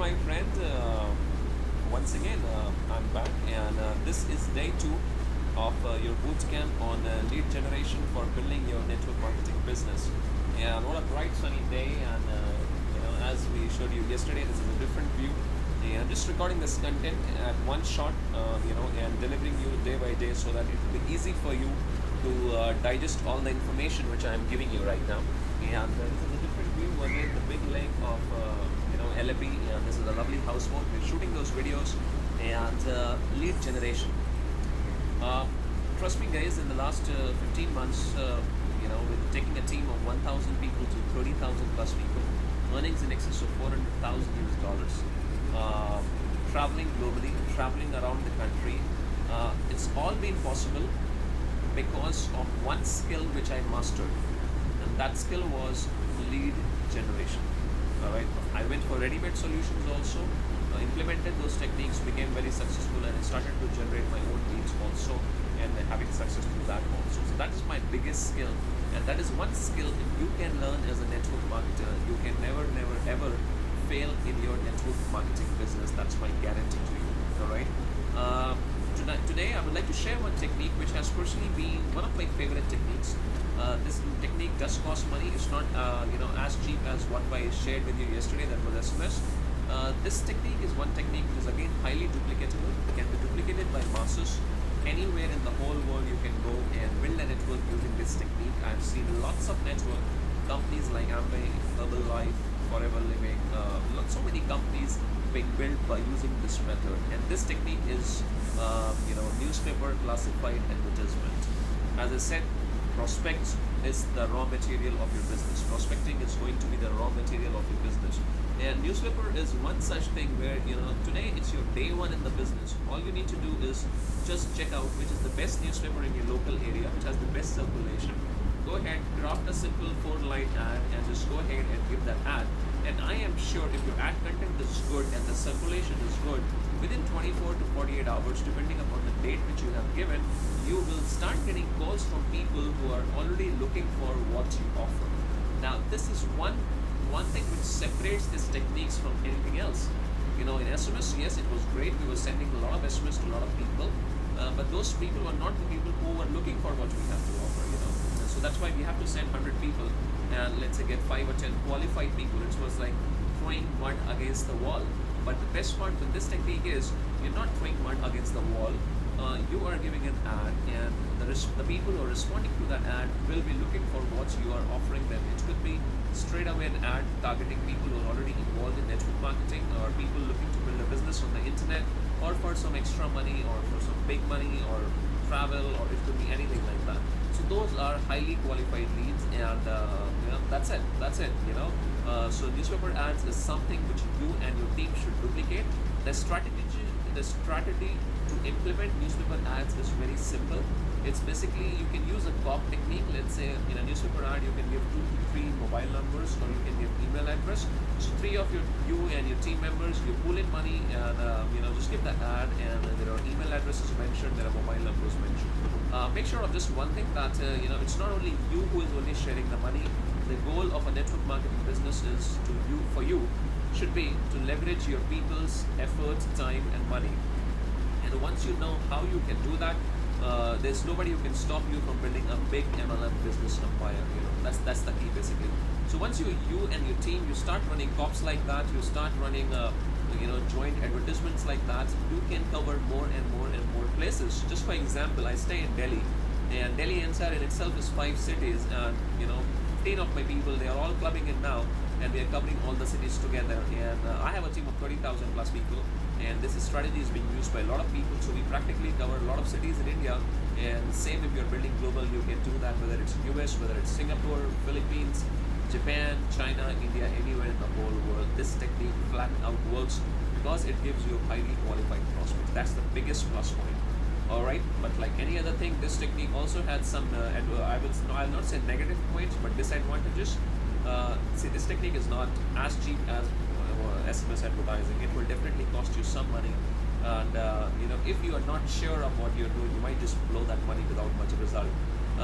my friend. Once again, I'm back, and this is day two of your bootcamp on lead generation for building your network marketing business. And what a bright sunny day! And as we showed you yesterday, this is a different view. And I'm just recording this content at one shot, and delivering you day by day so that it will be easy for you to digest all the information which I'm giving you right now. And this is a different view again, the big lake of LAP, and this is a lovely houseboat. We're shooting those videos and lead generation. Trust me, guys, in the last 15 months, with taking a team of 1,000 people to 30,000 plus people, earnings in excess of 400,000 US dollars, traveling globally, traveling around the country, it's all been possible because of one skill which I mastered, and that skill was lead generation. All right, I went for ready-made solutions also, implemented those techniques, became very successful, and I started to generate my own leads also, and having success through that also. So that is my biggest skill, and that is one skill if you can learn as a network marketer, you can never ever fail in your network marketing business. That's my guarantee to you. All right. Today I would like to share one technique which has personally been one of my favorite techniques. This technique does cost money. It's not as cheap as what I shared with you yesterday, that was SMS. This technique is one technique which is again highly duplicatable. It can be duplicated by masses. Anywhere in the whole world you can go and build a network using this technique. I've seen lots of network companies like Amway, Herbalife, Forever Living, so many companies being built by using this method. And this technique is newspaper classified advertisement. As I said, prospects is the raw material of your business. Prospecting is going to be the raw material of your business. And newspaper is one such thing where, today it's your day one in the business. All you need to do is just check out which is the best newspaper in your local area, which has the best circulation. Go ahead, craft a simple 4-line ad and just go ahead and give that ad. And I am sure if your ad content is good and the circulation is good, within 24 to 48 hours, depending upon the date which you have given, you will start getting calls from people who are already looking for what you offer. Now, this is one thing which separates these techniques from anything else. In SMS, yes, it was great. We were sending a lot of SMS to a lot of people, but those people were not the people who were looking for what we have to offer. So that's why we have to send 100 people and let's say get 5 or 10 qualified people. It was like throwing mud against the wall. But the best part with this technique is you're not throwing mud against the wall. You are giving an ad, and the people who are responding to that ad will be looking for what you are offering them. It could be straight away an ad targeting people who are already involved in network marketing, or people looking to build a business on the internet, or for some extra money, or for some big money, or travel, or it could be anything like that. So those are highly qualified leads, and that's it. So newspaper ads is something which you and your team should duplicate. The strategy to implement newspaper ads is very simple. It's basically you can use a cop technique. Let's say in a newspaper ad you can give 2 to 3 mobile numbers, or you can give email address. So 3 of you and your team members, you pull in money and just give that ad, and there are email addresses mentioned, there are mobile numbers mentioned. Make sure of just one thing, that it's not only you who is only sharing the money. The goal of a network marketing business is for you should be to leverage your people's efforts, time, and money. And once you know how you can do that, there's nobody who can stop you from building a big MLM business empire. That's the key basically. So once you and your team, you start running cops like that, you start running joint advertisements like that, you can cover more and more places. Just for example, I stay in Delhi, and Delhi NCR in itself is 5 cities, and 15 of my people, they are all clubbing in now, and we are covering all the cities together. And I have a team of 30,000 plus people, and this strategy is being used by a lot of people. So we practically cover a lot of cities in India, and same if you're building global, you can do that, whether it's US, whether it's Singapore, Philippines, Japan, China, India, anywhere in the whole world. This technique flat out works because it gives you highly qualified prospects. That's the biggest plus point. All right, but like any other thing, this technique also had some I'll not say negative points, but disadvantages. See, this technique is not as cheap as SMS advertising. It will definitely cost you some money, and if you are not sure of what you're doing, you might just blow that money without much result.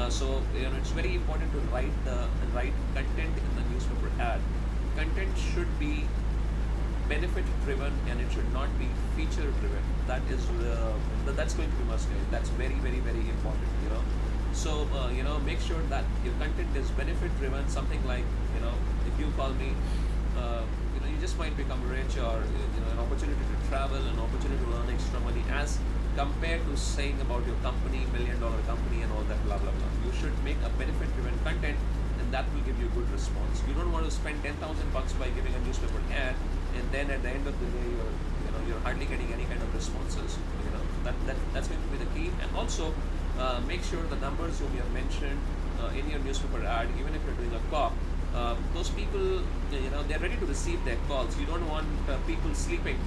So it's very important to write content in the newspaper ad. Content should be benefit driven and it should not be feature driven. That's going to be must. That's very, very, very important. So make sure that your content is benefit driven. Something like, if you call me, you just might become rich, or an opportunity to travel, an opportunity to earn extra money, as compared to saying about your company, $1 million company, and all that blah blah blah. You should make a benefit driven content, and that will give you a good response. You don't want to spend $10,000 by giving a newspaper ad, and then at the end of the day you're hardly getting any kind of responses. That's going to be the key. And also make sure the numbers whom you have mentioned in your newspaper ad, even if you're doing a cop, those people, they're ready to receive their calls. You don't want people sleeping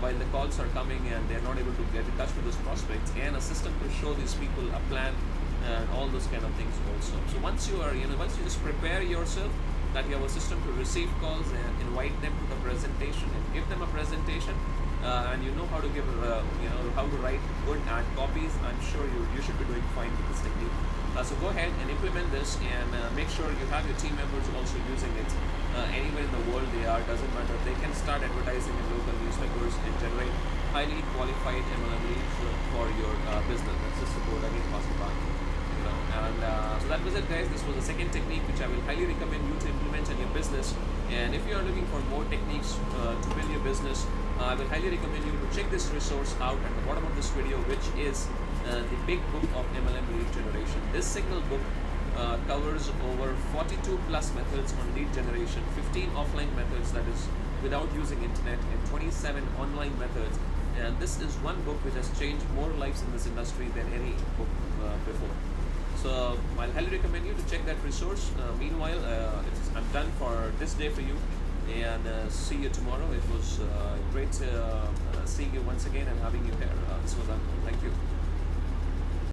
while the calls are coming and they're not able to get in touch with those prospects, and a system to show these people a plan and all those kind of things also. So once you just prepare yourself that you have a system to receive calls and invite them to the presentation and give them a presentation, and you know how to give how to write good ad copies, I'm sure you should be doing fine with this technique. So go ahead and implement this, and make sure you have your team members also using it anywhere in the world they are. Doesn't matter, they can start advertising in local newspapers and generate highly qualified MLM leads for your business. That's just the code again, passing by. So that was it, guys. This was the second technique which I will highly recommend you to implement in your business. And if you are looking for more techniques to build your business, I will highly recommend you to check this resource out at the bottom of this video, which is the big book of MLM lead generation. This single book covers over 42 plus methods on lead generation, 15 offline methods, that is without using internet, and 27 online methods. And this is one book which has changed more lives in this industry than any book before. So I'll highly recommend you to check that resource. Meanwhile, I'm done for this day for you, and see you tomorrow. It was great seeing you once again and having you here. This was Uncle. Thank you.